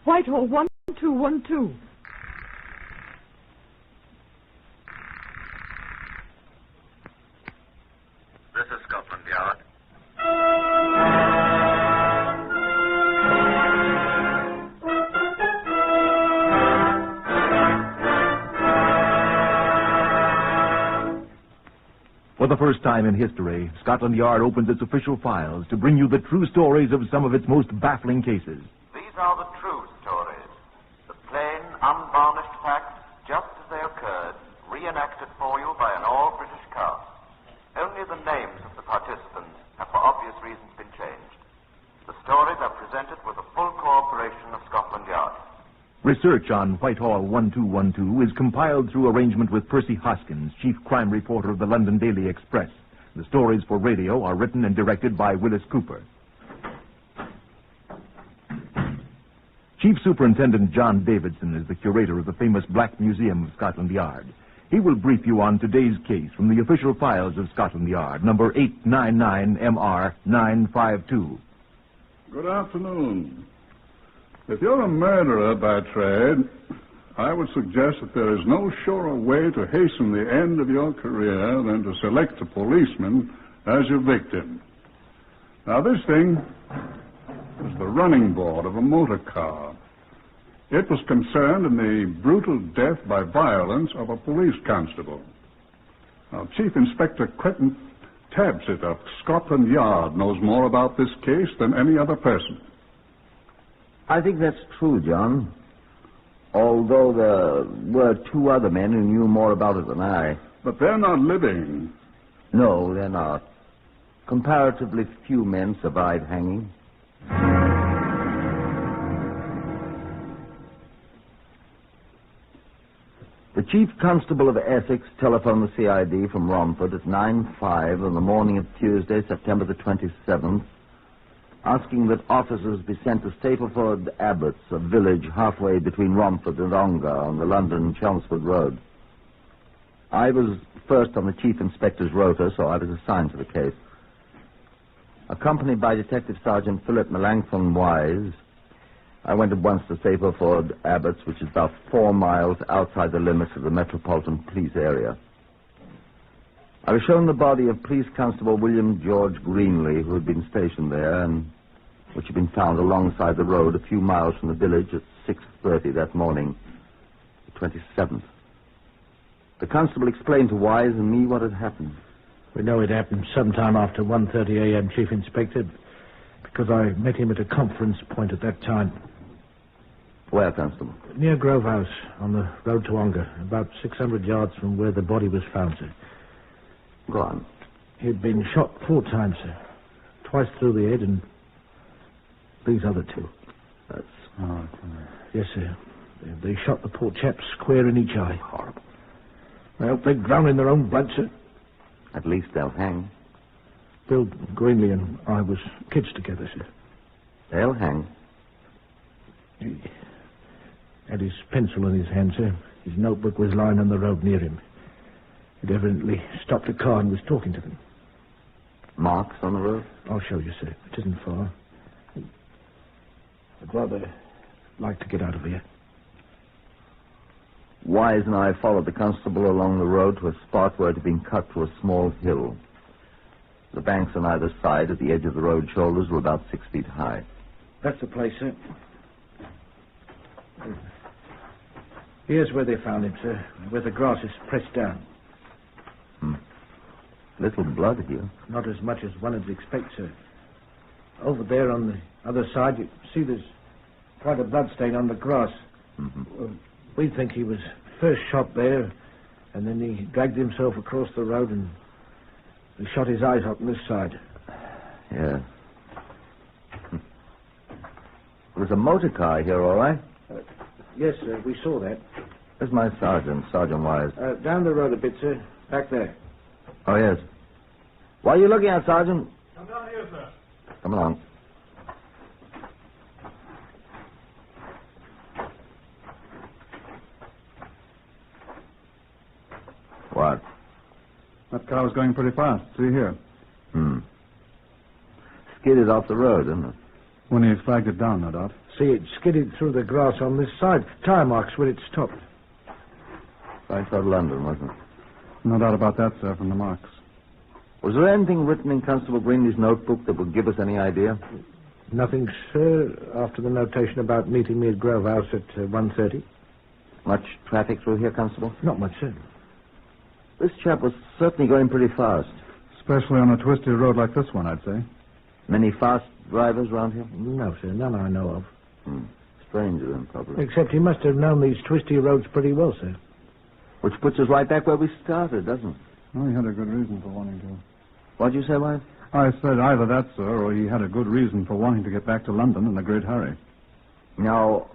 Whitehall 1212. This is Scotland Yard. For the first time in history, Scotland Yard opens its official files to bring you the true stories of some of its most baffling cases. These are the true stories. The plain, unvarnished facts, just as they occurred, reenacted for you by an all-British cast. Only the names of the participants have for obvious reasons been changed. The stories are presented with the full cooperation of Scotland Yard. Research on Whitehall 1212 is compiled through arrangement with Percy Hoskins, chief crime reporter of the London Daily Express. The stories for radio are written and directed by Willis Cooper. Chief Superintendent John Davidson is the curator of the famous Black Museum of Scotland Yard. He will brief you on today's case from the official files of Scotland Yard, number 899MR952. Good afternoon. If you're a murderer by trade, I would suggest that there is no surer way to hasten the end of your career than to select a policeman as your victim. Now, this thing is the running board of a motor car. It was concerned in the brutal death by violence of a police constable. Now, Chief Inspector Quentin Tabsit of Scotland Yard knows more about this case than any other person. I think that's true, John. Although there were two other men who knew more about it than I. But they're not living. No, they're not. Comparatively few men survived hanging. The Chief Constable of Essex telephoned the CID from Romford at 9:05 on the morning of Tuesday, September the 27th, asking that officers be sent to Stapleford Abbots, a village halfway between Romford and Ongar on the London-Chelmsford Road. I was first on the Chief Inspector's rota, so I was assigned to the case. Accompanied by Detective Sergeant Philip Melanchthon Wise, I went at once to Stapleford Abbots, which is about 4 miles outside the limits of the Metropolitan Police area. I was shown the body of Police Constable William George Greenley, who had been stationed there, and which had been found alongside the road a few miles from the village at 6:30 that morning, the 27th. The constable explained to Wise and me what had happened. We know it happened sometime after 1:30 a.m., Chief Inspector, because I met him at a conference point at that time. Where, Constable? Near Grove House, on the road to Ongar, about 600 yards from where the body was found, sir. Go on. He'd been shot 4 times, sir. Twice through the head and these other 2. That's... Yes, sir. They shot the poor chap square in each eye. Horrible. Well, they drown in their own blood, sir. At least they'll hang. Bill Greenley and I was kids together, sir. They'll hang. He had his pencil in his hand, sir. His notebook was lying on the road near him. He'd evidently stopped a car and was talking to them. Marks on the road? I'll show you, sir. It isn't far. I'd rather like to get out of here. Wise and I followed the constable along the road to a spot where it had been cut to a small hill. The banks on either side at the edge of the road shoulders were about 6 feet high. That's the place, sir. Here's where they found him, sir, where the grass is pressed down. Little blood here. Not as much as one would expect, sir. Over there on the other side, you see there's quite a blood stain on the grass. We think he was first shot there, and then he dragged himself across the road and he shot his eyes out on this side. Yeah. There was a motor car here, all right? Yes, sir, we saw that. Where's my sergeant, Sergeant Wise? Down the road a bit, sir. Back there. Oh, yes. What are you looking at, Sergeant? I'm down here, sir. Come along. What? That car was going pretty fast. See here. Skidded off the road, didn't it? When he flagged it down, no doubt. See, it skidded through the grass on this side. Tire marks where it stopped. Right out of London, wasn't it? No doubt about that, sir, from the marks. Was there anything written in Constable Greenley's notebook that would give us any idea? Nothing, sir, after the notation about meeting me at Grove House at 1:30. Much traffic through here, Constable? Not much, sir. This chap was certainly going pretty fast. Especially on a twisty road like this one, I'd say. Many fast drivers around here? No, sir, none I know of. Stranger then, probably. Except he must have known these twisty roads pretty well, sir. Which puts us right back where we started, doesn't it? Well, he had a good reason for wanting to. What'd you say, Wyatt? I said either that, sir, or he had a good reason for wanting to get back to London in a great hurry. Now,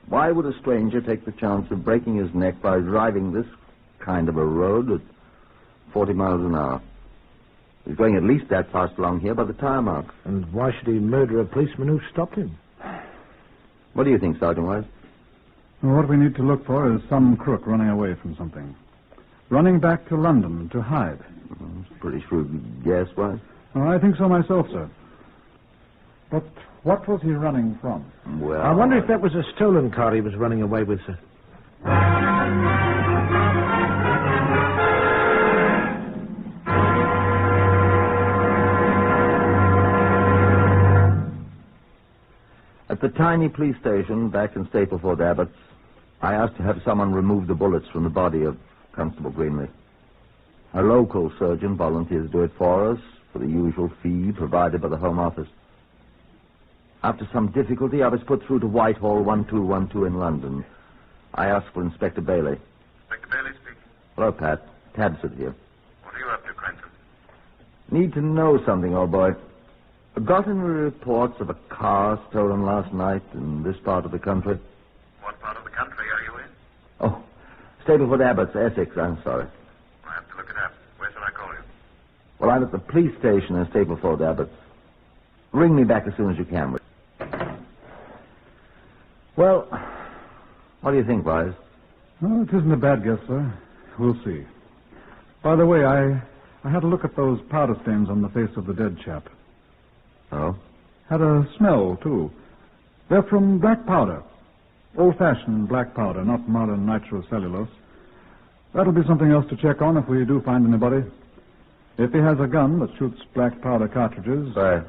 why would a stranger take the chance of breaking his neck by driving this kind of a road at 40 miles an hour? He's going at least that fast along here by the tire marks. And why should he murder a policeman who stopped him? What do you think, Sergeant Wise? Well, what we need to look for is some crook running away from something. Running back to London to hide. It's a pretty shrewd guess, Wise. Well, I think so myself, sir. But what was he running from? Well, I wonder if that was a stolen car he was running away with, sir. At the tiny police station back in Stapleford Abbots, I asked to have someone remove the bullets from the body of Constable Greenley. A local surgeon volunteered to do it for us for the usual fee provided by the Home Office. After some difficulty, I was put through to Whitehall 1212 in London. I asked for Inspector Bailey. Inspector Bailey speaking. Hello, Pat. Tabsit here. What are you up to, Cranston? Need to know something, old boy. Got any reports of a car stolen last night in this part of the country? What part of the country are you in? Oh, Stapleford Abbots, Essex, I'm sorry. I have to look it up. Where shall I call you? Well, I'm at the police station in Stapleford Abbots. Ring me back as soon as you can. Well, what do you think, Wise? Oh, it isn't a bad guess, sir. We'll see. By the way, I had a look at those powder stains on the face of the dead chap. Oh? Had a smell, too. They're from black powder. Old-fashioned black powder, not modern nitrocellulose. That'll be something else to check on if we do find anybody. If he has a gun that shoots black powder cartridges... Right.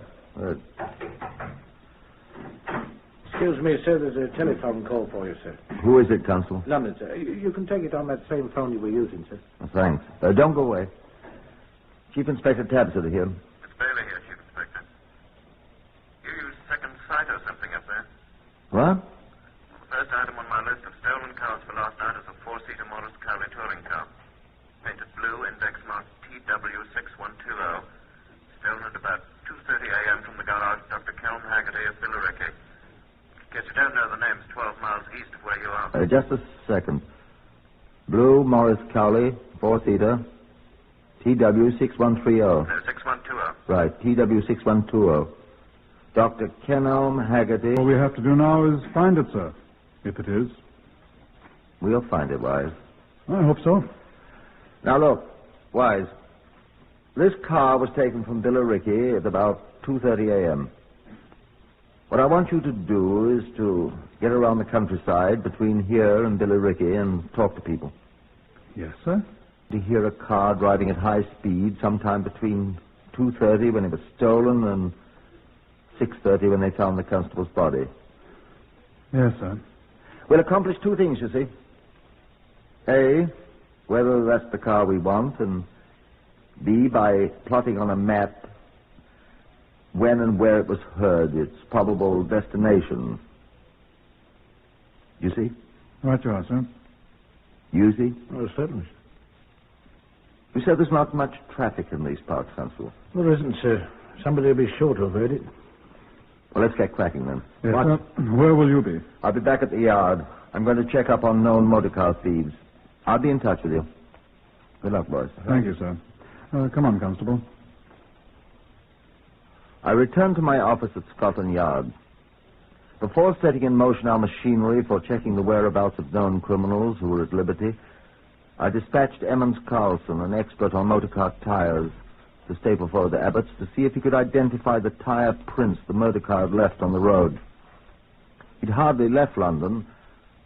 Excuse me, sir, there's a telephone call for you, sir. Who is it, Constable? London, sir. You can take it on that same phone you were using, sir. Thanks. Don't go away. Chief Inspector Tabsit here. It's Bailey here, Chief Inspector. You used second sight or something up there. What? The first item on my list of stolen cars for last night is a four-seater Morris Cowley touring car. Painted blue, index marked TW6120. Stolen at about 2:30 a.m. from the garage of Dr. Kelm Haggerty of Billericay. Guess you don't know the names 12 miles east of where you are. Just a second. Blue Morris Cowley, four-seater, TW6130. No, 6120. Right, TW6120. Dr. Kenelm Haggerty. All we have to do now is find it, sir. If it is. We'll find it, Wise. I hope so. Now, look, Wise. This car was taken from Billericay at about 2:30 a.m. What I want you to do is to get around the countryside between here and Billericay and talk to people. Yes, sir. To hear a car driving at high speed sometime between 2:30 when it was stolen and 6:30 when they found the constable's body. Yes, sir. We'll accomplish two things, you see. A, whether that's the car we want, and B, by plotting on a map when and where it was heard, its probable destination. You see? Right you are, sir. You see? Oh, certainly. You said there's not much traffic in these parts, Constable. Well, there isn't, sir. Somebody will be sure to have heard it. Well, let's get cracking then. Yes, sir. Where will you be? I'll be back at the yard. I'm going to check up on known motor car thieves. I'll be in touch with you. Good luck, boys. Thank you, sir. Come on, Constable. I returned to my office at Scotland Yard. Before setting in motion our machinery for checking the whereabouts of known criminals who were at liberty, I dispatched Emmons Carlson, an expert on motor car tires, to Stapleford Abbott's to see if he could identify the tire prints the motor car had left on the road. He'd hardly left London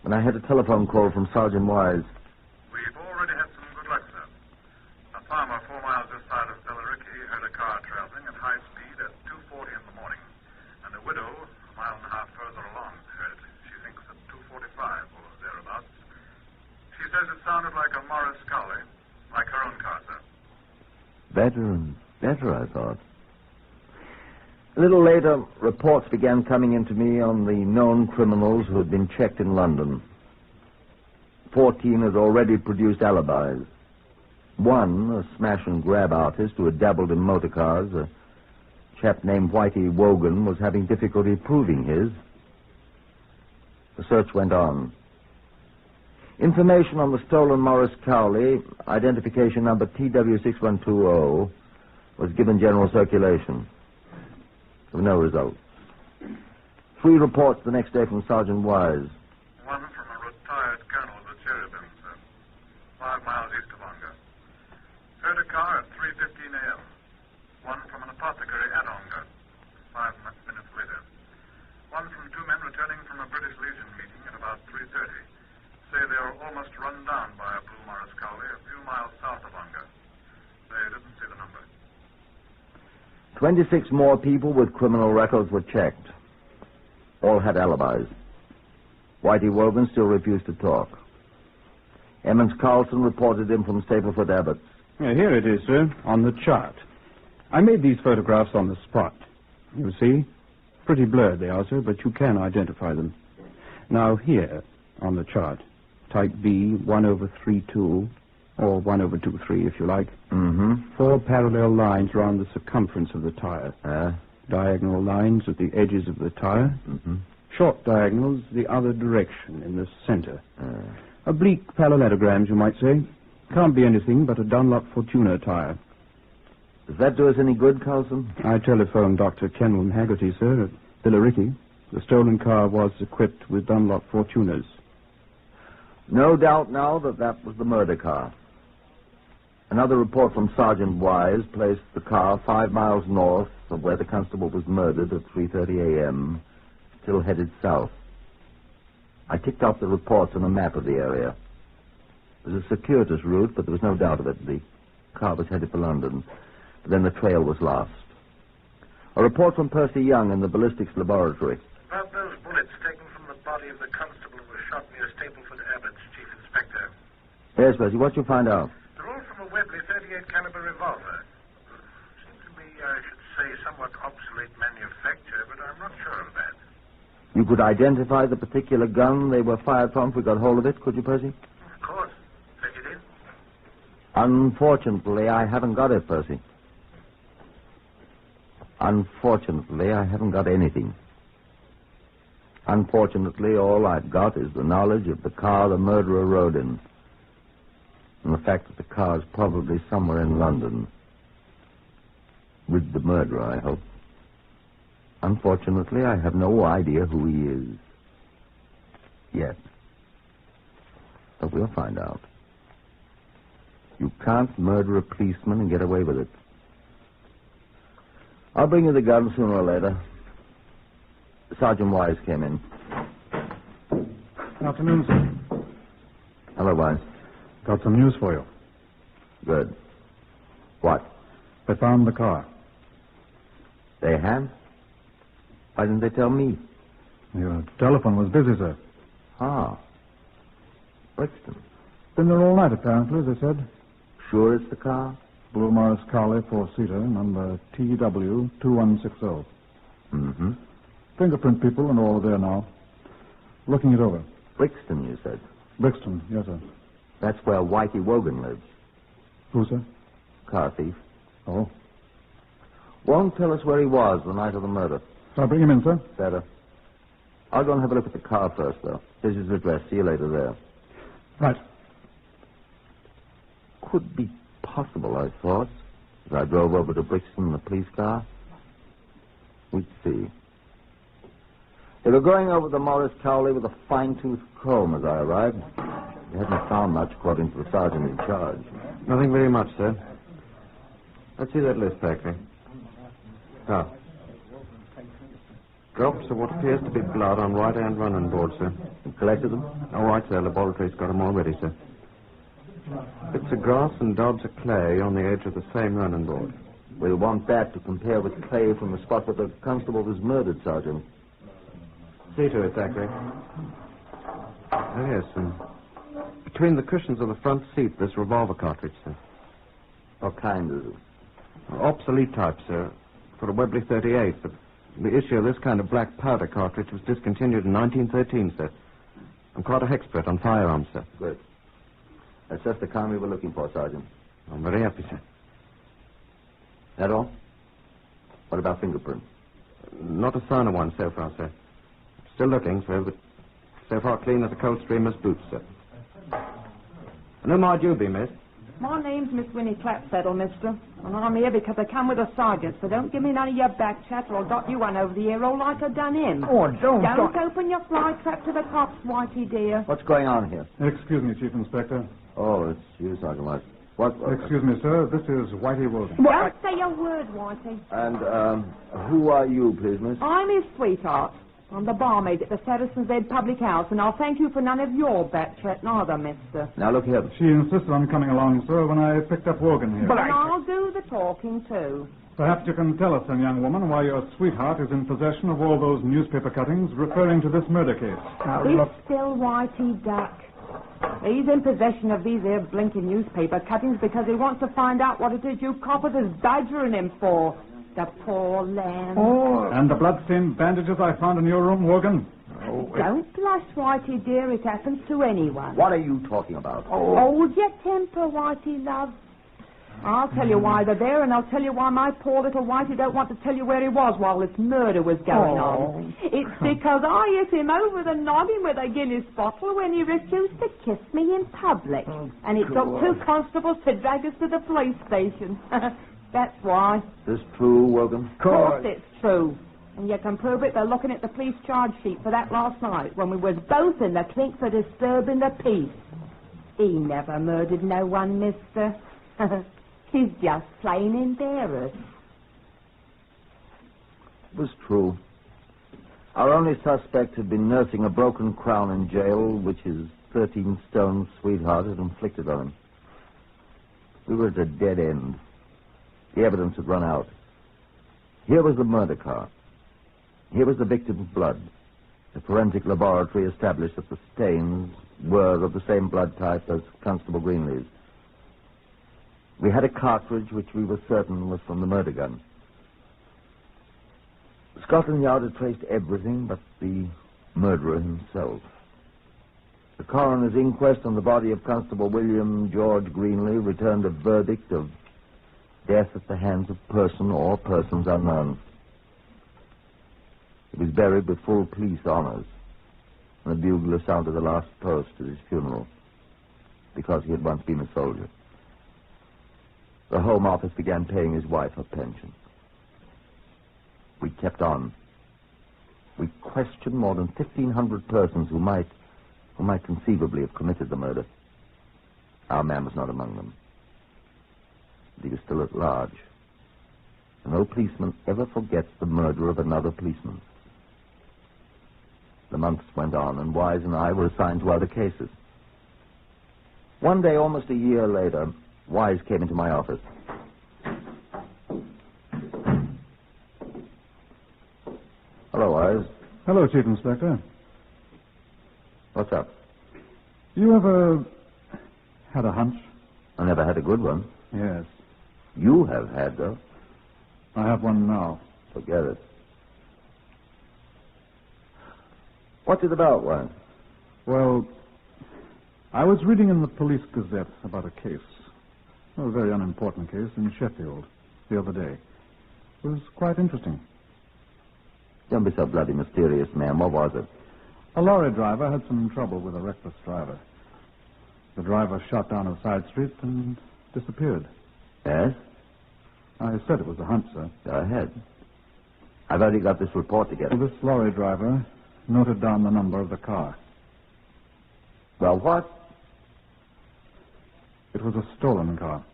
when I had a telephone call from Sergeant Wise. We've already had some good luck, sir. A farmer 4 miles this side of Billericay heard a car traveling at high speed at 2:40 in the morning, and a widow, a mile and a half further along, heard it. She thinks at 2:45 or thereabouts. She says it sounded like a Morris Cowley, like her own car, sir. Better and better, I thought. A little later, reports began coming into me on the known criminals who had been checked in London. 14 had already produced alibis. One, a smash-and-grab artist who had dabbled in motor cars, a chap named Whitey Wogan, was having difficulty proving his. The search went on. Information on the stolen Morris Cowley, identification number TW6120, was given general circulation. Of no results. 3 reports the next day from Sergeant Wise. One from a retired colonel of the Cherubim, sir. 5 miles east of Ongar. Heard a car at 3:15 a.m. One from an apothecary at Ongar. 5 minutes later. One from 2 men returning from a British Legion meeting at about 3:30. Say they were almost run down by a blue Morris Cowley a few miles south of Ongar. They didn't see the number. 26 more people with criminal records were checked. All had alibis. Whitey Wogan still refused to talk. Emmons Carlson reported him from Stapleford Abbott's. Here it is, sir, on the chart. I made these photographs on the spot. You see? Pretty blurred they are, sir, but you can identify them. Now here, on the chart, type B, 1/32, or 1/23, if you like. Mm-hmm. 4 parallel lines around the circumference of the tire. Diagonal lines at the edges of the tire. Mm-hmm. Short diagonals the other direction, in the center. Oblique parallelograms, you might say. Can't be anything but a Dunlop Fortuner tire. Does that do us any good, Carlson? I telephoned Dr. Kenwell Haggerty, sir, at Billericay. The stolen car was equipped with Dunlop Fortuners. No doubt now that that was the murder car. Another report from Sergeant Wise placed the car 5 miles north of where the constable was murdered at 3:30 a.m., still headed south. I ticked off the reports on a map of the area. It was a circuitous route, but there was no doubt of it. The car was headed for London. But then the trail was lost. A report from Percy Young in the ballistics laboratory. About those bullets taken from the body of the constable who was shot near Stapleford Abbott's, Chief Inspector. Yes, Percy, what'd you find out? They're all from a Webley 38 caliber revolver. Seems to me, I should say, somewhat obsolete manufacture, but I'm not sure of that. You could identify the particular gun they were fired from if we got hold of it, could you, Percy? Of course. Take it in. Unfortunately, I haven't got it, Percy. Unfortunately, I haven't got anything. Unfortunately, all I've got is the knowledge of the car the murderer rode in. And the fact that the car's probably somewhere in London. With the murderer, I hope. Unfortunately, I have no idea who he is. Yet. But we'll find out. You can't murder a policeman and get away with it. I'll bring you the gun sooner or later. Sergeant Wise came in. Good afternoon, sir. Hello, Wise. Got some news for you. Good. What? They found the car. They have? Why didn't they tell me? Your telephone was busy, sir. Ah. Brixton. Been there all night, apparently, they said. Sure it's the car? Blue Morris Cowley, 4-seater, number TW2160. Mm-hmm. Fingerprint people and all are there now. Looking it over. Brixton, you said? Brixton, yes, sir. That's where Whitey Wogan lives. Who, sir? Car thief. Oh. Won't tell us where he was the night of the murder. Shall I bring him in, sir? Better. I'll go and have a look at the car first, though. Here's his address. See you later there. Right. Could be possible, I thought, as I drove over to Brixton in the police car. We'd see. They were going over the Morris Cowley with a fine-tooth comb as I arrived. They hadn't found much, according to the sergeant in charge. Nothing very much, sir. Let's see that list, Factory. Ah. Drops of what appears to be blood on right-hand running board, sir. You collected them? All right, sir. Laboratory's got them already, sir. Bits of grass and daubs of clay on the edge of the same running board. We'll want that to compare with clay from the spot where the constable was murdered, Sergeant. See to it, Thackeray. Oh, yes, and between the cushions of the front seat, this revolver cartridge, sir. What kind is it? Obsolete type, sir, for a Webley 38, but the issue of this kind of black powder cartridge was discontinued in 1913, sir. I'm quite an expert on firearms, sir. Good. That's just the kind we were looking for, Sergeant. I'm very happy, sir. That all? What about fingerprints? Not a sign of one so far, sir. Still looking, sir, but so far clean as a Coldstreamer's boots, sir. And who might you be, miss? My name's Miss Winnie Clapsaddle, mister. And I'm here because I come with a sergeant, so don't give me none of your back chat or I'll dot you one over the ear all like I done him. Oh, don't open your fly trap to the cops, Whitey dear. What's going on here? Excuse me, Chief Inspector. Oh, it's you, Sergeant White. What? Excuse me, sir. This is Whitey Wilson. Don't say a word, Whitey. And, who are you, please, miss? I'm his sweetheart. I'm the barmaid at the Chesterton Public House, and I'll thank you for none of your back chat neither, mister. Now, look here. She insisted on coming along, sir, when I picked up Wogan here. And I'll do the talking, too. Perhaps you can tell us, then, young woman, why your sweetheart is in possession of all those newspaper cuttings referring to this murder case. He's still Whitey Duck. He's in possession of these here blinking newspaper cuttings because he wants to find out what it is you coppers is badgering him for. The poor lamb. Oh. And the blood-stained bandages I found in your room, Wogan? Don't blush, Whitey, dear. It happens to anyone. What are you talking about? Hold your temper, Whitey, love. I'll tell you why they're there, and I'll tell you why my poor little Whitey don't want to tell you where he was while this murder was going on. It's because I hit him over the noggin with a Guinness bottle when he refused to kiss me in public. And it took 2 constables to drag us to the police station. That's why. Is this true, Wogan? Of course it's true. And you can prove it by looking at the police charge sheet for that last night when we was both in the clink for disturbing the peace. He never murdered no one, mister. He's just plain embarrassed. It was true. Our only suspect had been nursing a broken crown in jail, which his 13-stone sweetheart had inflicted on him. We were at a dead end. The evidence had run out. Here was the murder car. Here was the victim's blood. The forensic laboratory established that the stains were of the same blood type as Constable Greenlee's. We had a cartridge which we were certain was from the murder gun. Scotland Yard had traced everything but the murderer himself. The coroner's inquest on the body of Constable William George Greenlee returned a verdict of death at the hands of person or persons unknown. He was buried with full police honors, and the bugler sounded the last toast at his funeral, because he had once been a soldier. The Home Office began paying his wife her pension. We kept on. We questioned more than 1,500 persons who might conceivably have committed the murder. Our man was not among them. But he was still at large. And no policeman ever forgets the murder of another policeman. The months went on, and Wise and I were assigned to other cases. One day, almost a year later, Wise came into my office. Hello, Wise. Hello, Chief Inspector. What's up? You ever had a hunch? I never had a good one. Yes. You have had, though. I have one now. Forget it. What's it about, Wise? Well, I was reading in the Police Gazette about a case. A very unimportant case in Sheffield the other day. It was quite interesting. Don't be so bloody mysterious, ma'am. What was it? A lorry driver had some trouble with a reckless driver. The driver shot down a side street and disappeared. Yes? I said it was a hunch, sir. Go ahead. I've already got this report together. This lorry driver noted down the number of the car. Well, what? It was a stolen car.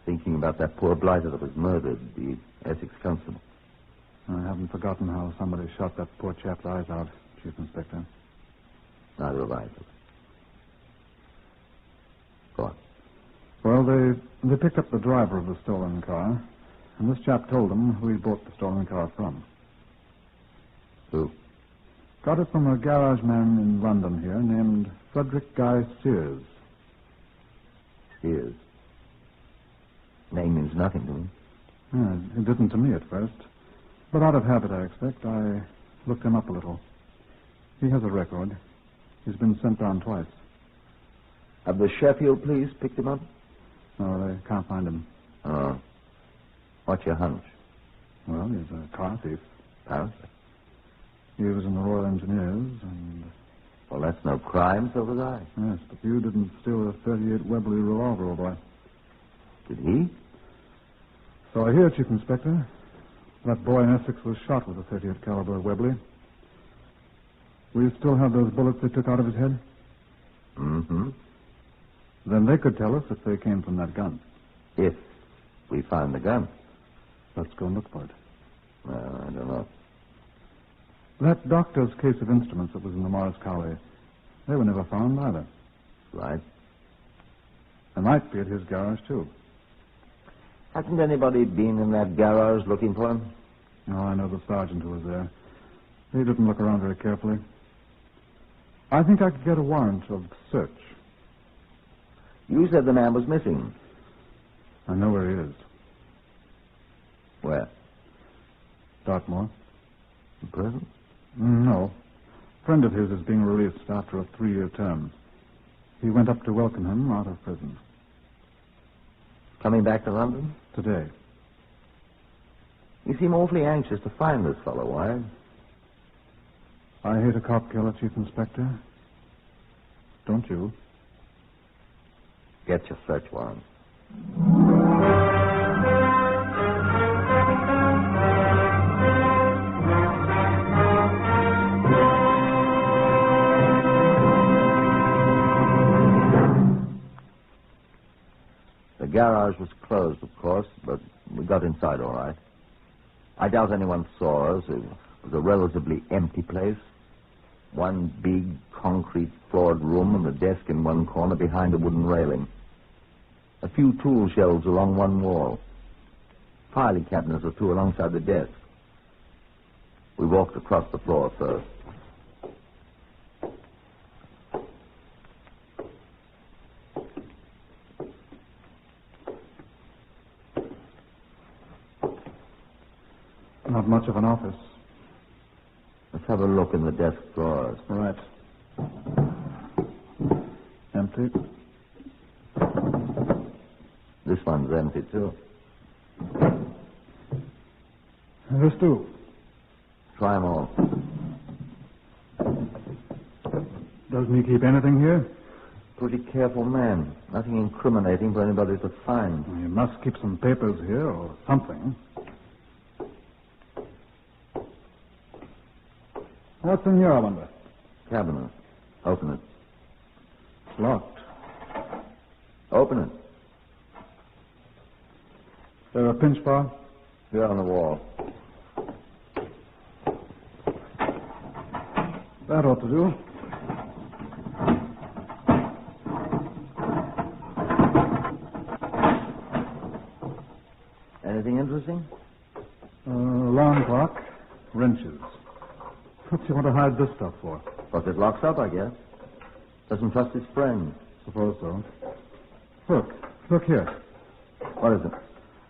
thinking about that poor blighter that was murdered, the Essex constable. I haven't forgotten how somebody shot that poor chap's eyes out, Chief Inspector. Neither have I. Go on. Well, they picked up the driver of the stolen car, and this chap told them who he bought the stolen car from. Who? Got it from a garage man in London here named Frederick Guy Sears. Sears? Name means nothing to me. Yeah, it didn't to me at first. But out of habit, I expect. I looked him up a little. He has a record. He's been sent down twice. Have the Sheffield police picked him up? No, they can't find him. Oh. What's your hunch? Well, he's a car thief. Apparently. He was in the Royal Engineers, and... Well, that's no crime, so was I. Yes, but you didn't steal a .38 Webley revolver, old boy. Did he? So I hear, Chief Inspector. That boy in Essex was shot with a .38 caliber Webley. Will you still have those bullets they took out of his head? Mm-hmm. Then they could tell us if they came from that gun. If we find the gun. Let's go and look for it. Well, I don't know. That doctor's case of instruments that was in the Morris Cowley, they were never found either. Right. They might be at his garage, too. Hasn't anybody been in that garage looking for him? No, I know the sergeant who was there. He didn't look around very carefully. I think I could get a warrant of search. You said the man was missing. I know where he is. Where? Dartmoor. In prison? No. A friend of his is being released after a 3-year term. He went up to welcome him out of prison. Coming back to London? Today. You seem awfully anxious to find this fellow. Why? I hate a cop killer, Chief Inspector. Don't you? Get your search warrant. The garage was closed, of course, but we got inside all right. I doubt anyone saw us. It was a relatively empty place. One big, concrete-floored room and a desk in one corner behind a wooden railing. A few tool shelves along one wall. Filing cabinets or two alongside the desk. We walked across the floor first. Not much of an office. Let's have a look in the desk drawers. All right. Empty. This one's empty, too. This too. Try them all. Doesn't he keep anything here? Pretty careful man. Nothing incriminating for anybody to find. He must keep some papers here or something. What's in here, I wonder? Cabinet. Open it. It's locked. Open it. Is there a pinch bar? Here on the wall. That ought to do. Anything interesting? Alarm clock. Wrenches. What's he want to hide this stuff for? Because it locks up, I guess. Doesn't trust his friends. Suppose so. Look here. What is it?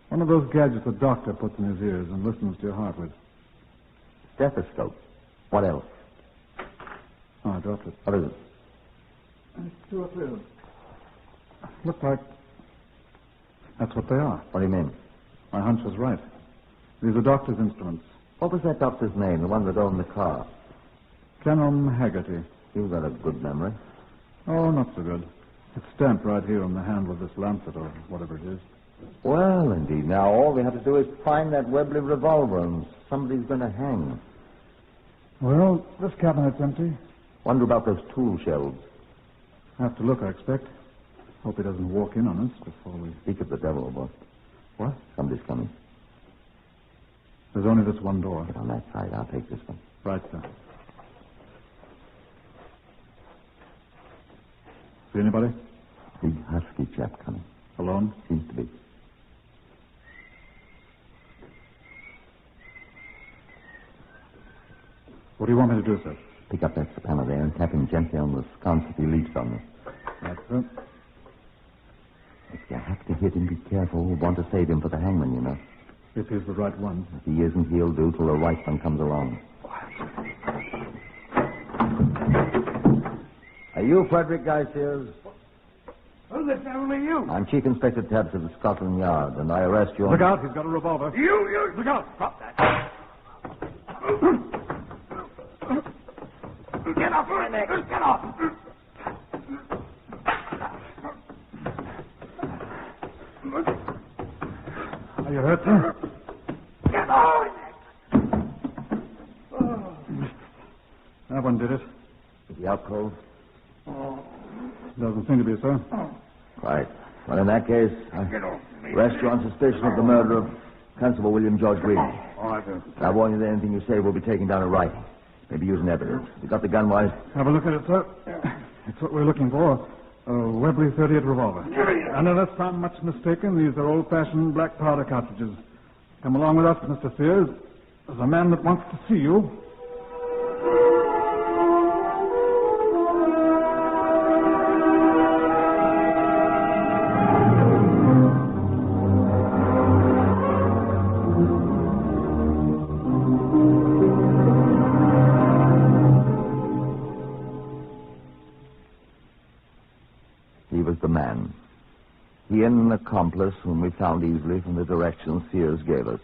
One of those gadgets a doctor puts in his ears and listens to your heart with. Stethoscope. What else? Oh, I dropped it. What is it? It's two or three of them. Look like... That's what they are. What do you mean? My hunch was right. These are doctor's instruments. What was that doctor's name, the one that owned the car? General Haggerty. You've got a good memory. Oh, not so good. It's stamped right here on the handle of this lancet or whatever it is. Well, indeed. Now, all we have to do is find that Webley revolver and somebody's going to hang. Well, this cabinet's empty. Wonder about those tool shelves. Have to look, I expect. Hope he doesn't walk in on us before we... Speak of the devil, boss. What? Somebody's coming. There's only this one door. Get on that side. I'll take this one. Right, sir. See anybody? Big husky chap coming. Alone? Seems to be. What do you want me to do, sir? Pick up that soprano there and tap him gently on the sconce if he leaps on us. Right, sir. If you have to hit him, be careful. We'll want to save him for the hangman, you know. If he's the right one. If he isn't, he'll do till the right one comes along. Are you Frederick Guy Sears? Who the devil are you? I'm Chief Inspector Tabbs of the Scotland Yard, and I arrest you on... Look out, he's got a revolver. You! Look out! Drop that. Get off my neck! Get off! Are you hurt, sir? Get off! That one did it. Is he out cold? Doesn't seem to be, sir. Right. Well, in that case, I arrest you on suspicion of the murder of Constable William George Green. All right, sir. I warn you that anything you say will be taken down in writing. Maybe using evidence. You got the gun, Wise? Have a look at it, sir. It's what we're looking for. A Webley .38 revolver. And unless I'm much mistaken, these are old-fashioned black powder cartridges. Come along with us, Mr. Sears. There's a man that wants to see you. He was the man. He and an accomplice whom we found easily from the directions Sears gave us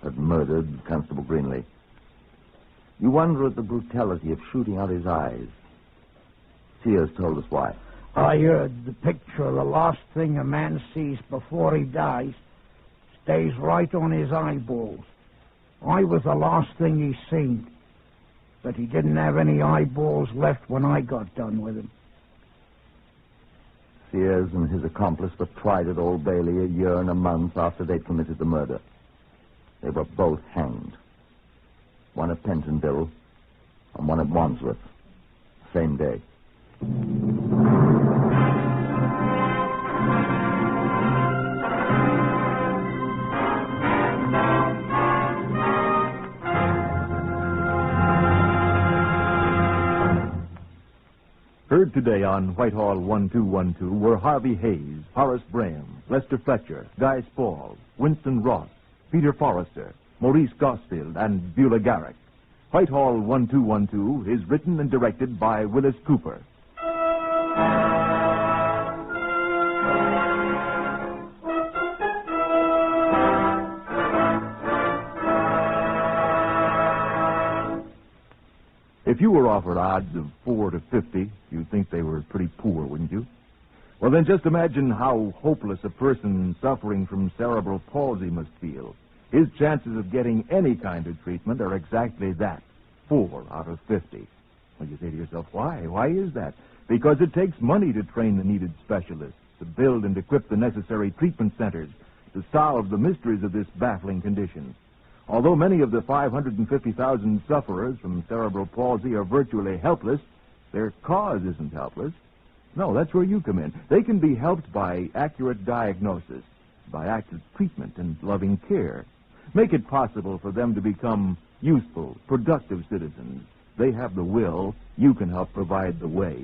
had murdered Constable Greenley. You wonder at the brutality of shooting out his eyes. Sears told us why. I heard the picture of the last thing a man sees before he dies stays right on his eyeballs. I was the last thing he seen, but he didn't have any eyeballs left when I got done with him. Sears and his accomplice were tried at Old Bailey a year and a month after they'd committed the murder. They were both hanged. One at Pentonville and one at Wandsworth. Same day. Heard today on Whitehall 1212 were Harvey Hayes, Horace Braham, Lester Fletcher, Guy Spall, Winston Ross, Peter Forrester, Maurice Gosfield, and Beulah Garrick. Whitehall 1212 is written and directed by Willis Cooper. If you were offered odds of 4 to 50, you'd think they were pretty poor, wouldn't you? Well, then just imagine how hopeless a person suffering from cerebral palsy must feel. His chances of getting any kind of treatment are exactly that, 4 out of 50. Well, you say to yourself, why? Why is that? Because it takes money to train the needed specialists, to build and equip the necessary treatment centers, to solve the mysteries of this baffling condition. Although many of the 550,000 sufferers from cerebral palsy are virtually helpless, their cause isn't helpless. No, that's where you come in. They can be helped by accurate diagnosis, by active treatment and loving care. Make it possible for them to become useful, productive citizens. They have the will. You can help provide the way.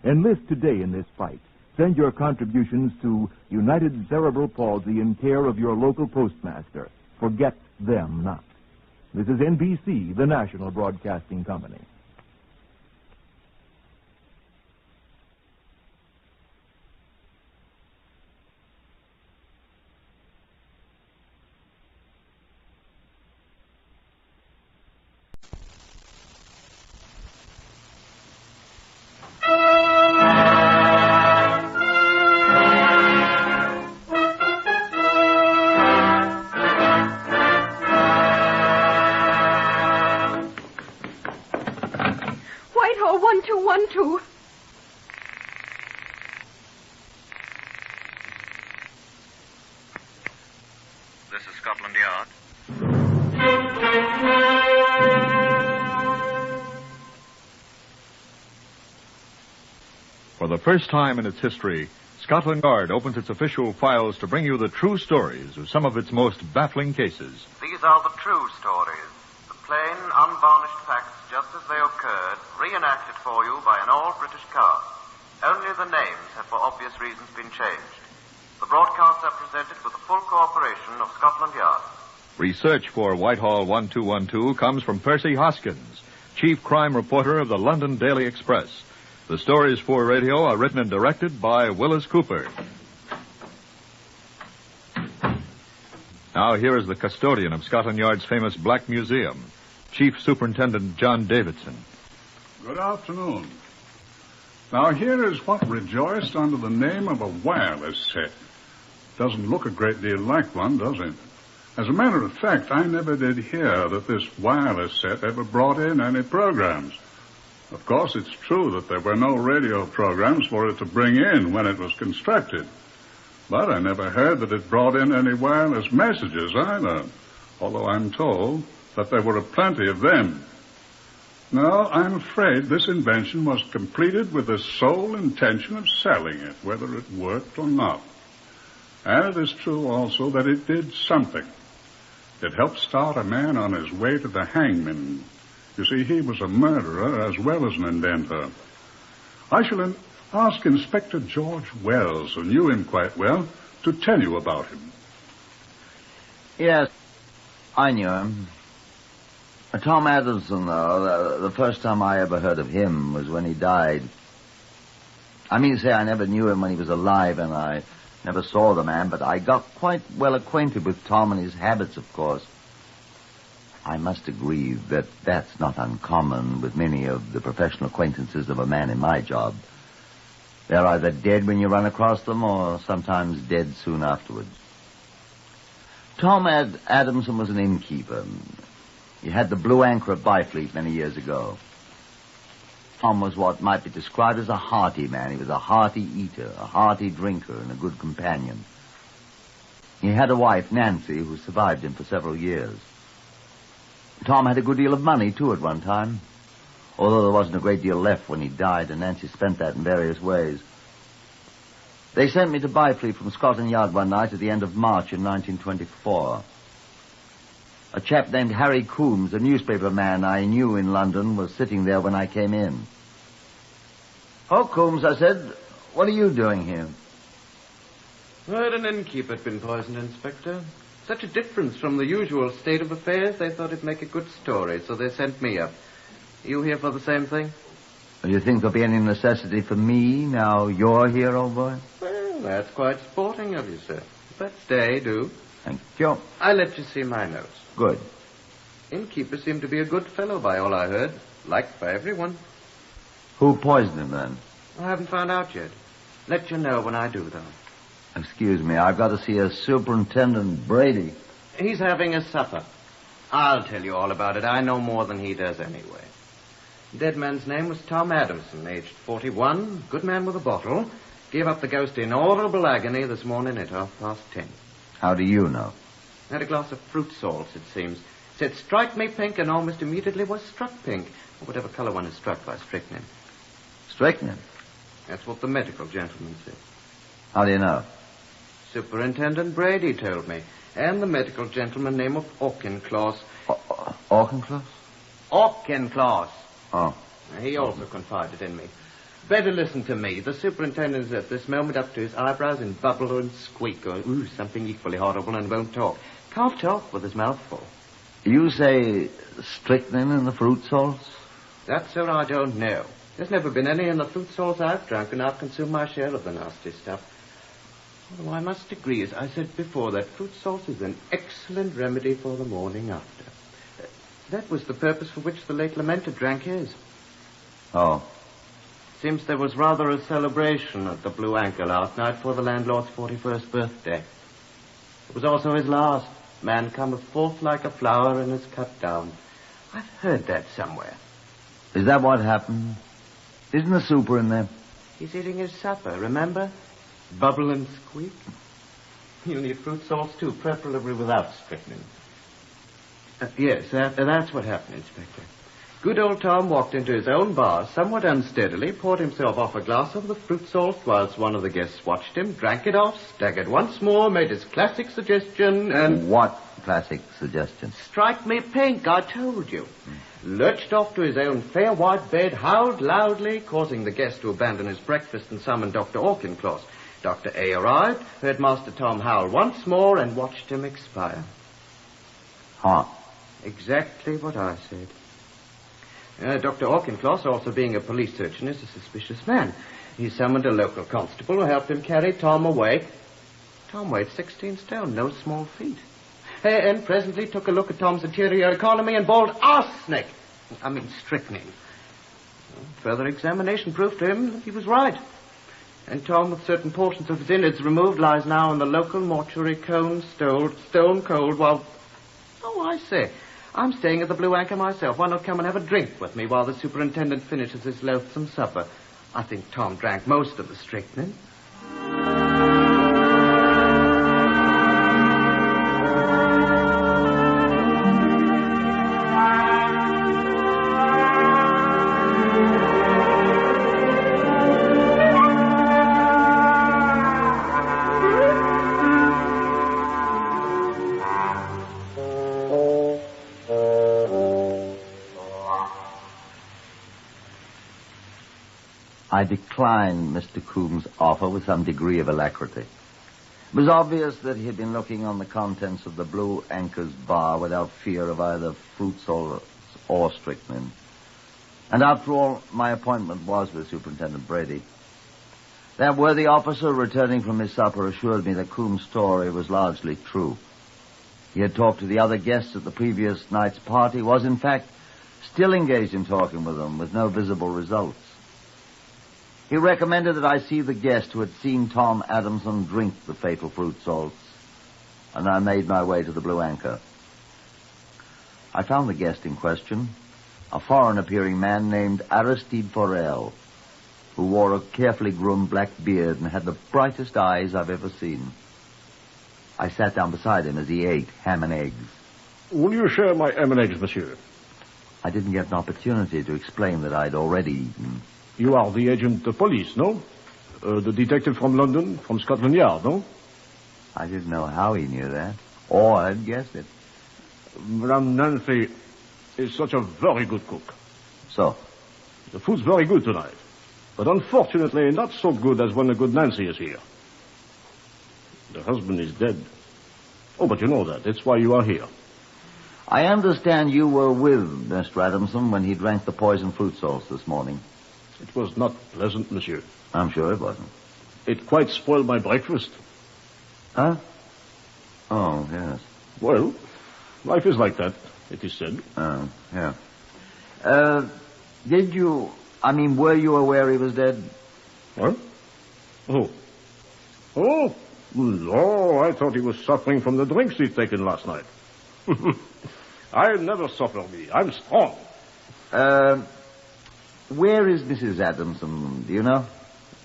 Enlist today in this fight. Send your contributions to United Cerebral Palsy in care of your local postmaster. Forget them not. This is NBC, the National Broadcasting Company. For the first time in its history, Scotland Yard opens its official files to bring you the true stories of some of its most baffling cases. These are the true stories, the plain, unvarnished facts just as they occurred, reenacted for you by an all-British cast. Only the names have for obvious reasons been changed. The broadcasts are presented with the full cooperation of Scotland Yard. Research for Whitehall 1212 comes from Percy Hoskins, chief crime reporter of the London Daily Express. The stories for radio are written and directed by Willis Cooper. Now here is the custodian of Scotland Yard's famous Black Museum, Chief Superintendent John Davidson. Good afternoon. Now here is what rejoiced under the name of a wireless set. Doesn't look a great deal like one, does it? As a matter of fact, I never did hear that this wireless set ever brought in any programs. Of course, it's true that there were no radio programs for it to bring in when it was constructed. But I never heard that it brought in any wireless messages either, although I'm told that there were plenty of them. No, I'm afraid this invention was completed with the sole intention of selling it, whether it worked or not. And it is true also that it did something. It helped start a man on his way to the hangman. You see, he was a murderer as well as an inventor. I shall ask Inspector George Wells, who knew him quite well, to tell you about him. Yes, I knew him. Tom Adamson, though, the first time I ever heard of him was when he died. I mean to say I never knew him when he was alive, and I never saw the man, but I got quite well acquainted with Tom and his habits, of course. I must agree that that's not uncommon with many of the professional acquaintances of a man in my job. They're either dead when you run across them or sometimes dead soon afterwards. Tom Adamson was an innkeeper. He had the Blue Anchor at Byfleet many years ago. Tom was what might be described as a hearty man. He was a hearty eater, a hearty drinker, and a good companion. He had a wife, Nancy, who survived him for several years. Tom had a good deal of money, too, at one time, although there wasn't a great deal left when he died, and Nancy spent that in various ways. They sent me to Byfleet from Scotland Yard one night at the end of March in 1924. A chap named Harry Coombs, a newspaper man I knew in London, was sitting there when I came in. "Oh, Coombs," I said, "what are you doing here?" I heard an innkeeper had been poisoned, Inspector. Such a difference from the usual state of affairs, they thought it'd make a good story, so they sent me up. You here for the same thing? Do you think there'll be any necessity for me now you're here, old boy? Well, that's quite sporting of you, sir. But stay, do. Thank you. I'll let you see my notes. Good. Innkeeper seemed to be a good fellow by all I heard. Liked by everyone. Who poisoned him, then? I haven't found out yet. Let you know when I do, though. Excuse me, I've got to see a Superintendent Brady. He's having a supper. I'll tell you all about it. I know more than he does anyway. The dead man's name was Tom Adamson, aged 41, good man with a bottle. Gave up the ghost in audible agony this morning at 10:30. How do you know? Had a glass of fruit salts, it seems. Said, "Strike me pink," and almost immediately was struck pink, or whatever color one is struck by strychnine. Strychnine? That's what the medical gentleman said. How do you know? Superintendent Brady told me. And the medical gentleman name of Auchincloss. Auchincloss? Auchincloss. Oh. He also confided in me. Better listen to me. The superintendent's at this moment up to his eyebrows in bubble and squeak, or something equally horrible, and won't talk. Can't talk with his mouth full. You say strychnine in the fruit salts? That, sir, I don't know. There's never been any in the fruit salts I've drunk, and I've consumed my share of the nasty stuff. Although I must agree, as I said before, that fruit salt is an excellent remedy for the morning after. That was the purpose for which the late lamented drank his. Oh. Seems there was rather a celebration at the Blue Anchor last night for the landlord's 41st birthday. It was also his last. Man cometh forth like a flower and is cut down. I've heard that somewhere. Is that what happened? Isn't the super in there? He's eating his supper, remember? Bubble and squeak. You need fruit salts, too, preferably without strychnine. Yes, that's what happened, Inspector. Good old Tom walked into his own bar somewhat unsteadily, poured himself off a glass of the fruit salt whilst one of the guests watched him, drank it off, staggered once more, made his classic suggestion, and... What classic suggestion? Strike me pink, I told you. Lurched off to his own fair white bed, howled loudly, causing the guest to abandon his breakfast and summon Dr. Auchincloss. Dr. A arrived, heard Master Tom howl once more, and watched him expire. Huh. Exactly what I said. Dr. Auchincloss, also being a police surgeon, is a suspicious man. He summoned a local constable who helped him carry Tom away. Tom weighed 16 stone, no small feat. And presently took a look at Tom's interior economy and bawled, strychnine. Further examination proved to him that he was right. And Tom, with certain portions of his innards removed, lies now in the local mortuary stone cold while... Oh, I say, I'm staying at the Blue Anchor myself. Why not come and have a drink with me while the superintendent finishes his loathsome supper? I think Tom drank most of the strychnine. I declined Mr. Coombs' offer with some degree of alacrity. It was obvious that he had been looking on the contents of the Blue Anchor's bar without fear of either fruit salts or strychnine. And after all, my appointment was with Superintendent Brady. That worthy officer, returning from his supper, assured me that Coombs' story was largely true. He had talked to the other guests at the previous night's party, was in fact still engaged in talking with them, with no visible results. He recommended that I see the guest who had seen Tom Adamson drink the fatal fruit salts, and I made my way to the Blue Anchor. I found the guest in question, a foreign-appearing man named Aristide Forel, who wore a carefully groomed black beard and had the brightest eyes I've ever seen. I sat down beside him as he ate ham and eggs. Will you share my ham and eggs, monsieur? I didn't get an opportunity to explain that I'd already eaten. You are the agent of police, no? The detective from London, from Scotland Yard, no? I didn't know how he knew that, or I'd guessed it. Madame Nancy is such a very good cook. So? The food's very good tonight, but unfortunately not so good as when the good Nancy is here. The husband is dead. Oh, but you know that. That's why you are here. I understand you were with Mr. Adamson when he drank the poisoned fruit salts this morning. It was not pleasant, monsieur. I'm sure it wasn't. It quite spoiled my breakfast. Huh? Oh, yes. Well, life is like that, it is said. Yeah. Were you aware he was dead? What? Oh, no, I thought he was suffering from the drinks he'd taken last night. I never suffer me. I'm strong. Where is Mrs. Adamson? Do you know?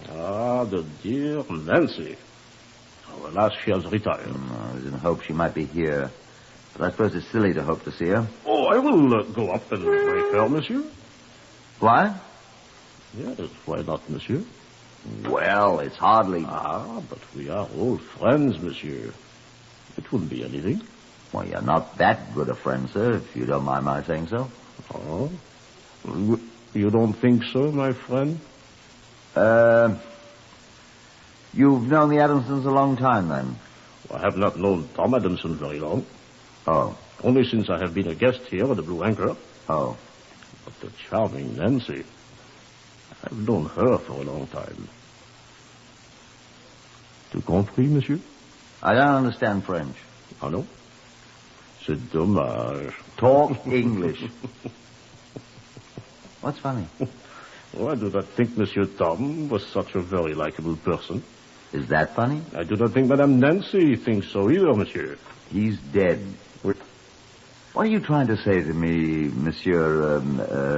The dear Nancy. Oh, alas, she has retired. I was in hope she might be here. But I suppose it's silly to hope to see her. Oh, I will go up and wake her, monsieur. Why? Yes, why not, monsieur? Well, it's hardly... but we are old friends, monsieur. It wouldn't be anything. Well, you're not that good a friend, sir, if you don't mind my saying so. Oh? You don't think so, my friend? You've known the Adamsons a long time, then? I have not known Tom Adamson very long. Oh. Only since I have been a guest here at the Blue Anchor. Oh. But the charming Nancy, I've known her for a long time. Tout compris, monsieur? I don't understand French. Ah, non? C'est dommage. Talk English. What's funny? Oh, I do not think Monsieur Tom was such a very likable person. Is that funny? I do not think Madame Nancy thinks so either, monsieur. He's dead. What are you trying to say to me, Monsieur...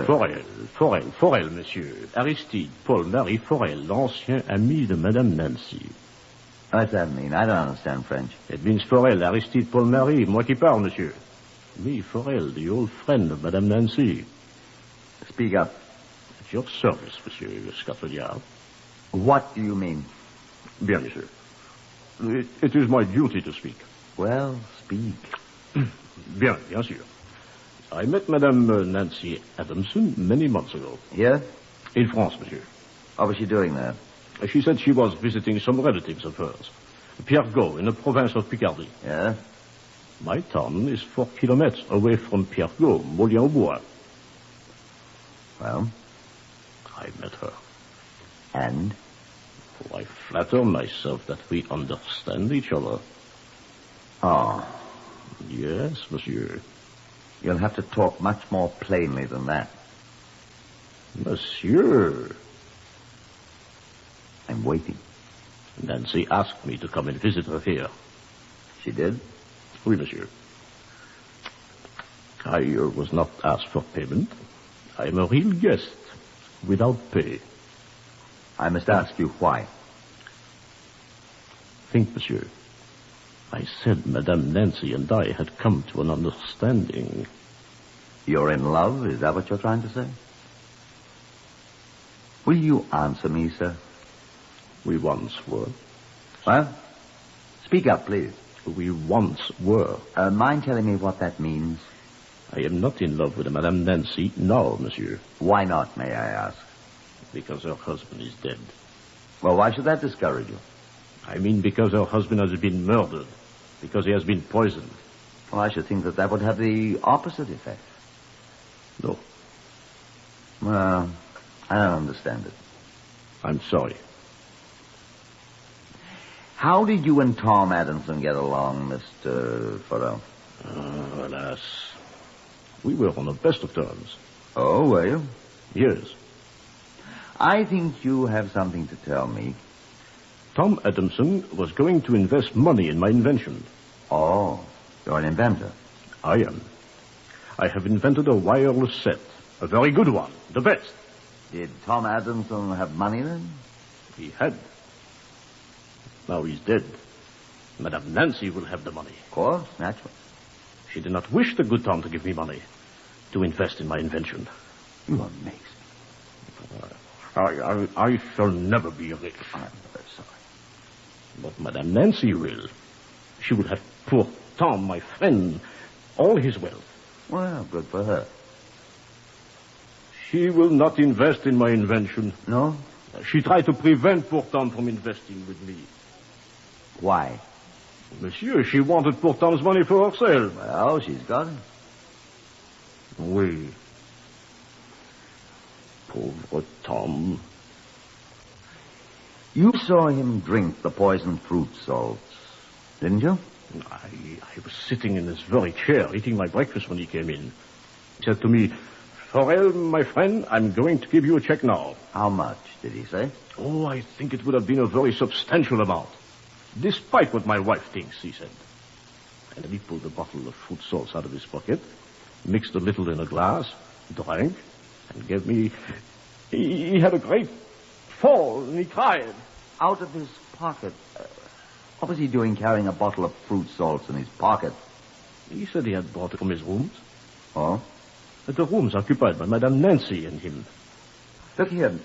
Forel, monsieur. Aristide Paul-Marie Forel, l'ancien ami de Madame Nancy. What's that mean? I don't understand French. It means Forel, Aristide Paul-Marie, moi qui parle, monsieur. Me, Forel, the old friend of Madame Nancy. Speak up. At your service, Monsieur Scotland Yard. What do you mean? Bien, monsieur. It is my duty to speak. Well, speak. Bien sûr. I met Madame Nancy Adamson many months ago. Here? In France, monsieur. What was she doing there? She said she was visiting some relatives of hers. Pierregot, in the province of Picardy. Yeah? My town is 4 kilometers away from Pierregot, Moulin-au-Bois. Well? I met her. And? Oh, I flatter myself that we understand each other. Oh. Yes, monsieur. You'll have to talk much more plainly than that. Monsieur. I'm waiting. Nancy asked me to come and visit her here. She did? Oui, monsieur. I was not asked for payment. I am a real guest, without pay. I must ask you why. Think, monsieur. I said Madame Nancy and I had come to an understanding. You're in love? Is that what you're trying to say? Will you answer me, sir? We once were. Well, speak up, please. We once were. Mind telling me what that means? I am not in love with Madame Nancy now, monsieur. Why not, may I ask? Because her husband is dead. Well, why should that discourage you? I mean because her husband has been murdered. Because he has been poisoned. Well, I should think that would have the opposite effect. No. Well, I don't understand it. I'm sorry. How did you and Tom Adamson get along, Mr. Farrell? Alas. We were on the best of terms. Oh, were you? Yes. I think you have something to tell me. Tom Adamson was going to invest money in my invention. Oh, you're an inventor. I am. I have invented a wireless set. A very good one. The best. Did Tom Adamson have money then? He had. Now he's dead. Madame Nancy will have the money. Of course, naturally. She did not wish the good Tom to give me money to invest in my invention. You amaze me. I shall never be rich. I'm very sorry. But Madame Nancy will. She will have poor Tom, my friend, all his wealth. Well, good for her. She will not invest in my invention. No? She tried to prevent poor Tom from investing with me. Why? Monsieur, she wanted poor Tom's money for herself. Well, she's got it. Oui. Poor Tom. You saw him drink the poisoned fruit salts, didn't you? I was sitting in this very chair eating my breakfast when he came in. He said to me, Farrell, my friend, I'm going to give you a check now. How much, did he say? Oh, I think it would have been a very substantial amount. Despite what my wife thinks, he said. And then he pulled a bottle of fruit salts out of his pocket, mixed a little in a glass, drank, and gave me... He had a great fall, and he cried. Out of his pocket? What was he doing carrying a bottle of fruit salts in his pocket? He said he had brought it from his rooms. Oh? The rooms occupied by Madame Nancy and him. Look here.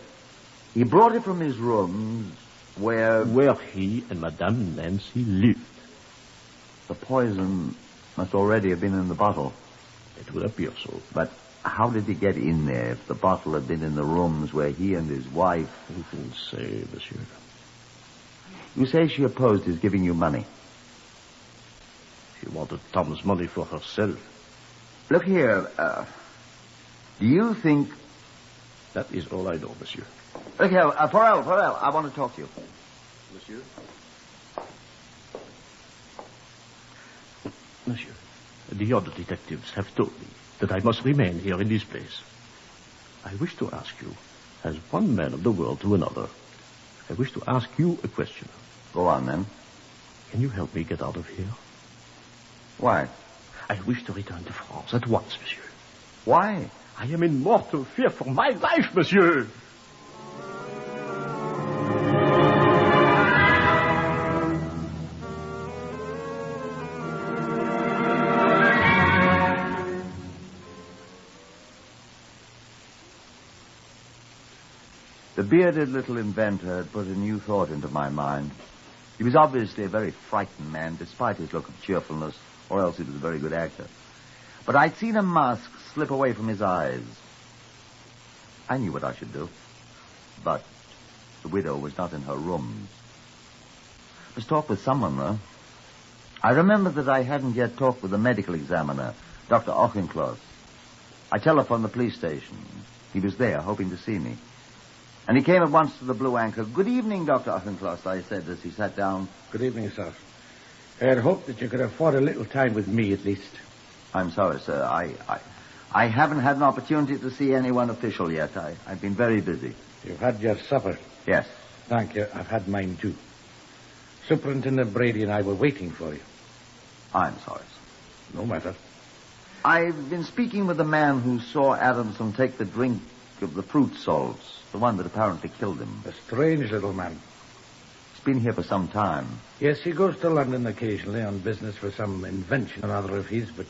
He brought it from his rooms where he and Madame Nancy lived. The poison must already have been in the bottle. It would appear so. But how did he get in there if the bottle had been in the rooms where he and his wife... Who can say, monsieur? You say she opposed his giving you money. She wanted Tom's money for herself. Look here, do you think... That is all I know, monsieur. Look here, Farrell, I want to talk to you. Monsieur? Monsieur, the other detectives have told me that I must remain here in this place. I wish to ask you, as one man of the world to another, I wish to ask you a question. Go on, then. Can you help me get out of here? Why? I wish to return to France at once, monsieur. Why? I am in mortal fear for my life, monsieur. The bearded little inventor had put a new thought into my mind. He was obviously a very frightened man, despite his look of cheerfulness, or else he was a very good actor. But I'd seen a mask slip away from his eyes. I knew what I should do. But the widow was not in her rooms. I must talk with someone, though. I remembered that I hadn't yet talked with the medical examiner, Dr. Auchincloss. I telephoned the police station. He was there, hoping to see me. And he came at once to the Blue Anchor. "Good evening, Dr. Auchincloss," I said as he sat down. Good evening, sir. I had hoped that you could afford a little time with me, at least. I'm sorry, sir. I haven't had an opportunity to see anyone official yet. I've been very busy. You've had your supper? Yes. Thank you. I've had mine, too. Superintendent Brady and I were waiting for you. I'm sorry, sir. No matter. I've been speaking with the man who saw Adamson take the drink of the fruit salts, the one that apparently killed him. A strange little man. He's been here for some time. Yes, he goes to London occasionally on business for some invention or other of his, but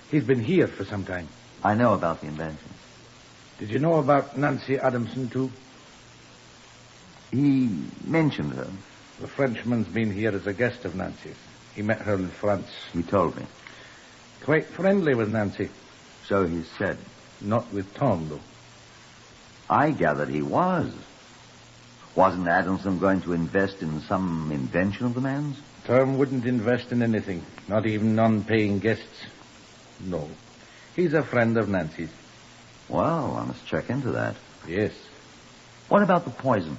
he's been here for some time. I know about the invention. Did you know about Nancy Adamson, too? He mentioned her. The Frenchman's been here as a guest of Nancy's. He met her in France. He told me. Quite friendly with Nancy. So he said. Not with Tom, though. I gathered he was. Wasn't Adamson going to invest in some invention of the man's? Tom wouldn't invest in anything, not even non-paying guests. No. He's a friend of Nancy's. Well, I must check into that. Yes. What about the poison?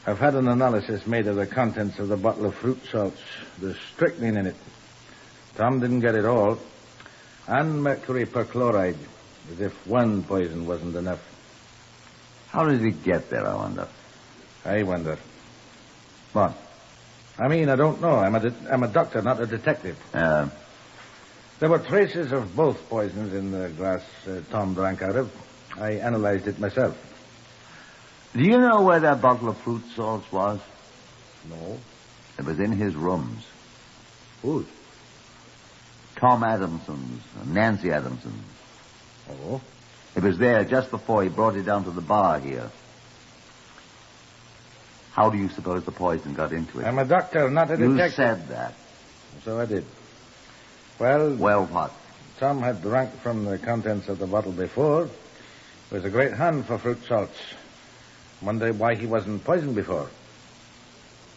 I've had an analysis made of the contents of the bottle of fruit salts. There's strychnine in it. Tom didn't get it all. And mercury perchloride, as if one poison wasn't enough. How did it get there, I wonder? I wonder. What? I mean, I don't know. I'm a doctor, not a detective. There were traces of both poisons in the glass Tom drank out of. I analyzed it myself. Do you know where that bottle of fruit salts was? No. It was in his rooms. Whose? Tom Adamson's and Nancy Adamson's. Oh? It was there just before he brought it down to the bar here. How do you suppose the poison got into it? I'm a doctor, not a detective. You said that. So I did. Well... Well, what? Tom had drunk from the contents of the bottle before. He was a great hand for fruit salts. Wonder why he wasn't poisoned before.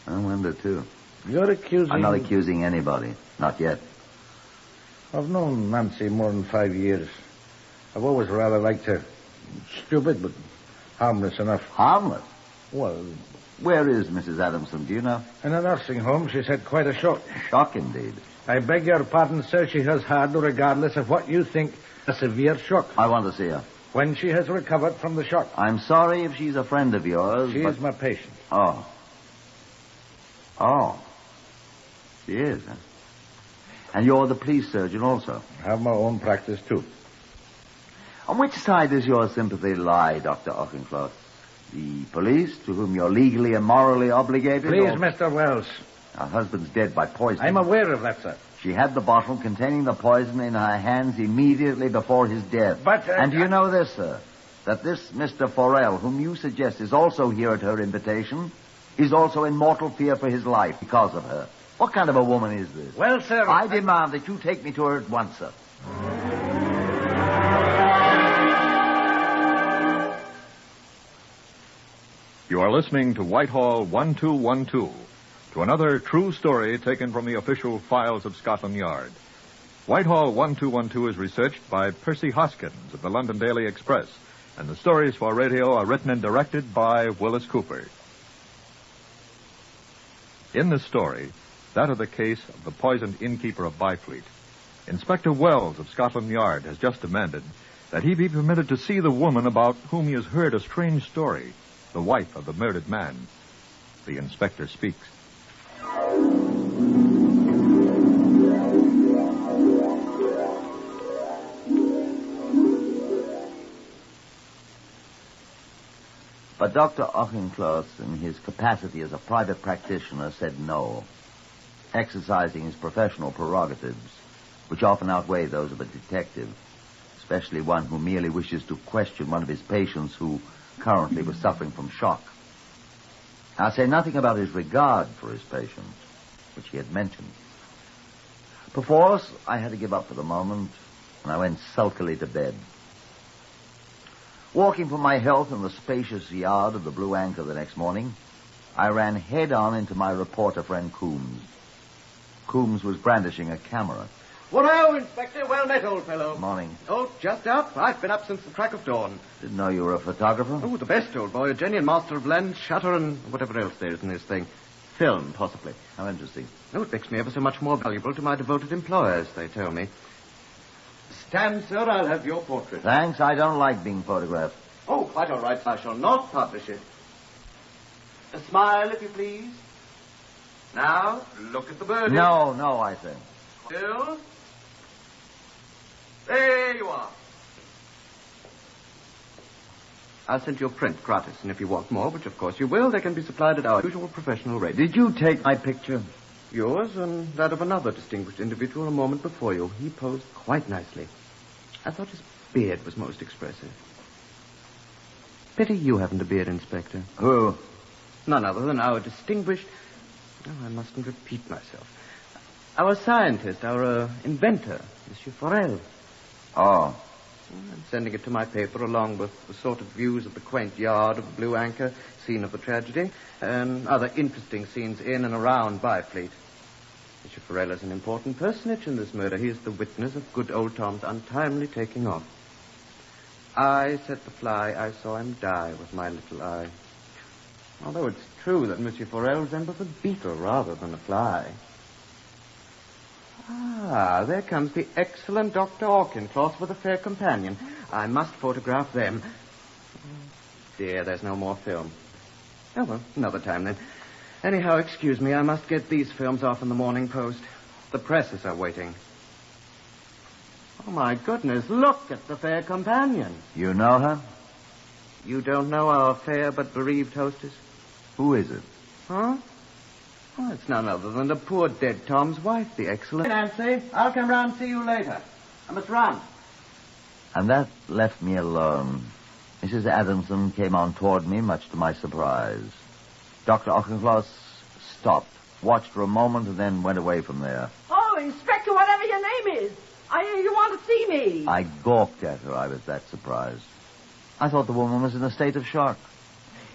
I wonder, too. You're accusing... I'm not accusing anybody. Not yet. I've known Nancy more than 5 years. I've always rather liked her. Stupid, but harmless enough. Harmless? Well... Where is Mrs. Adamson, do you know? In a nursing home. She's had quite a shock. Shock, indeed. I beg your pardon, sir. She has had, regardless of what you think, a severe shock. I want to see her. When she has recovered from the shock. I'm sorry if she's a friend of yours, She's my patient. Oh. Oh. She is, huh? And you're the police surgeon also? I have my own practice, too. On which side does your sympathy lie, Dr. Auchincloss? The police, to whom you're legally and morally obligated? Please, Mr. Wells. Her husband's dead by poison. I'm aware of that, sir. She had the bottle containing the poison in her hands immediately before his death. But... and do you know this, sir? That this Mr. Forel, whom you suggest is also here at her invitation, is also in mortal fear for his life because of her. What kind of a woman is this? Well, sir... I demand that you take me to her at once, sir. You are listening to Whitehall 1212, to another true story taken from the official files of Scotland Yard. Whitehall 1212 is researched by Percy Hoskins of the London Daily Express, and the stories for radio are written and directed by Willis Cooper. In this story, that of the case of the poisoned innkeeper of Byfleet, Inspector Wells of Scotland Yard has just demanded that he be permitted to see the woman about whom he has heard a strange story, the wife of the murdered man. The inspector speaks. But Dr. Auchincloss, in his capacity as a private practitioner, said no, exercising his professional prerogatives, which often outweigh those of a detective, especially one who merely wishes to question one of his patients who, currently was suffering from shock. I say nothing about his regard for his patient, which he had mentioned. Perforce, I had to give up for the moment, and I went sulkily to bed. Walking for my health in the spacious yard of the Blue Anchor the next morning, I ran head-on into my reporter friend Coombs. Coombs was brandishing a camera. Well, Inspector. Well met, old fellow. Morning. Oh, just up? I've been up since the crack of dawn. Didn't know you were a photographer. Oh, the best, old boy. A genuine master of lens, shutter, and whatever else there is in this thing. Film, possibly. How interesting. Oh, it makes me ever so much more valuable to my devoted employers, they tell me. Stand, sir. I'll have your portrait. Thanks. I don't like being photographed. Oh, quite all right. I shall not publish it. A smile, if you please. Now, look at the birdie. No, I think. Still. There you are. I'll send you a print gratis, and if you want more, which of course you will, they can be supplied at our usual professional rate. Did you take my picture? Yours and that of another distinguished individual a moment before you. He posed quite nicely. I thought his beard was most expressive. Pity you haven't a beard, Inspector. Who? None other than our distinguished... Oh, I mustn't repeat myself. Our scientist, our inventor, Monsieur Forel. Oh. I'm sending it to my paper along with the sort of views of the quaint yard of the Blue Anchor, scene of the tragedy, and other interesting scenes in and around Byfleet. Monsieur Forel is an important personage in this murder. He is the witness of good old Tom's untimely taking off. I set the fly. I saw him die with my little eye. Although it's true that Monsieur Forel resembles a beetle rather than a fly. Ah, there comes the excellent Dr. Auchincloss with a fair companion. I must photograph them. Dear, there's no more film. Oh, well, another time then. Anyhow, excuse me, I must get these films off in the Morning Post. The presses are waiting. Oh, my goodness, look at the fair companion. You know her? You don't know our fair but bereaved hostess? Who is it? Huh? Oh, it's none other than the poor dead Tom's wife, the excellent... Nancy, I'll come round and see you later. I must run. And that left me alone. Mrs. Adamson came on toward me, much to my surprise. Dr. Auchincloss stopped, watched for a moment, and then went away from there. Oh, Inspector, whatever your name is. I hear you want to see me. I gawked at her. I was that surprised. I thought the woman was in a state of shock.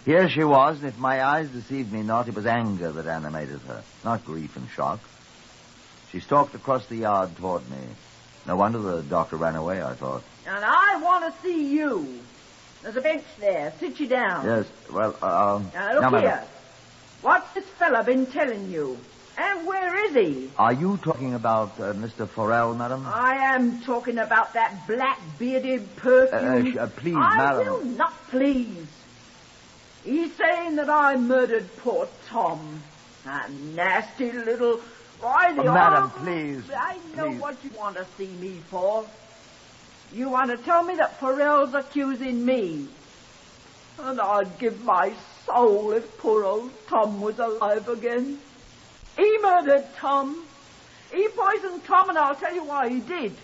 Here she was, and if my eyes deceived me not, it was anger that animated her, not grief and shock. She stalked across the yard toward me. No wonder the doctor ran away, I thought. And I want to see you. There's a bench there. Sit you down. Yes, well, Now, look here. What's this fella been telling you? And where is he? Are you talking about Mr. Forel, madam? I am talking about that black-bearded perfume. Please, madam. I will not please. He's saying that I murdered poor Tom. That nasty little... Why, the madam, please. I know what you want to see me for. You want to tell me that Forel's accusing me. And I'd give my soul if poor old Tom was alive again. He murdered Tom. He poisoned Tom, and I'll tell you why he did.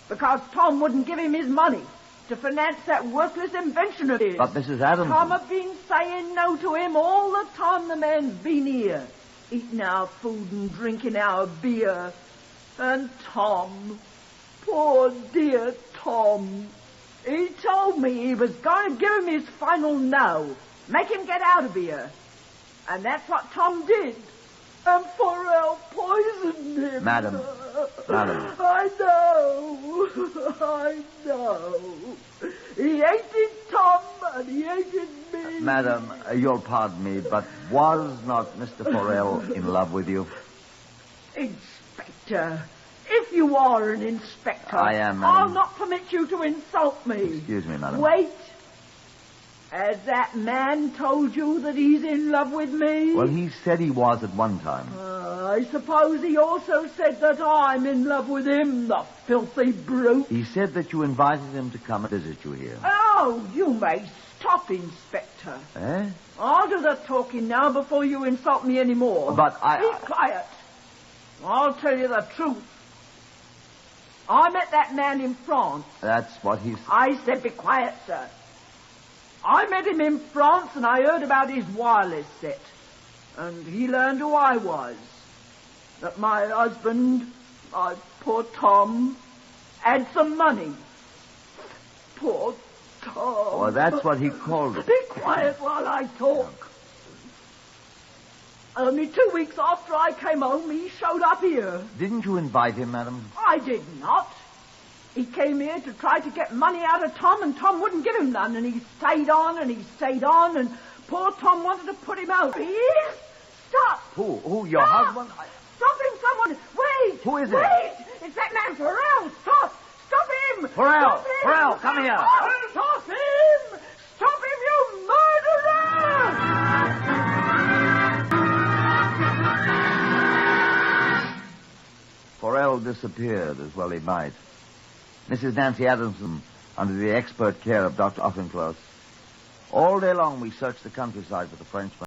Because Tom wouldn't give him his money to finance that worthless invention of his. But Mrs. Adams... Tom had been saying no to him all the time the man's been here, eating our food and drinking our beer. And Tom, poor dear Tom, he told me he was going to give him his final no, make him get out of here. And that's what Tom did. And Forel poisoned him. Madam. I know. He hated Tom and he hated me. Madam, you'll pardon me, but was not Mr. Forel in love with you? Inspector, if you are an inspector... I am, madam. I'll not permit you to insult me. Excuse me, madam. Wait. Has that man told you that he's in love with me? Well, he said he was at one time. I suppose he also said that I'm in love with him, the filthy brute. He said that you invited him to come and visit you here. Oh, you may stop, Inspector. Eh? I'll do the talking now before you insult me any more. But Be quiet. I'll tell you the truth. I met that man in France. That's what he said. I said be quiet, sir. I met him in France and I heard about his wireless set. And he learned who I was. That my husband, my poor Tom, had some money. Poor Tom. Oh, that's what he called it. Be quiet while I talk. Only 2 weeks after I came home, he showed up here. Didn't you invite him, madam? I did not. He came here to try to get money out of Tom, and Tom wouldn't give him none, and he stayed on, and poor Tom wanted to put him out. He is? Stop! Who, your husband? Stop him, someone! Wait! Who is it? Wait! It's that man, Farrell! Stop! Stop him! Farrell! Farrell, come here! Stop him! Stop him, you murderer! Farrell disappeared, as well he might. Mrs. Nancy Adamson, under the expert care of Dr. Auchincloss. All day long we searched the countryside for the Frenchman.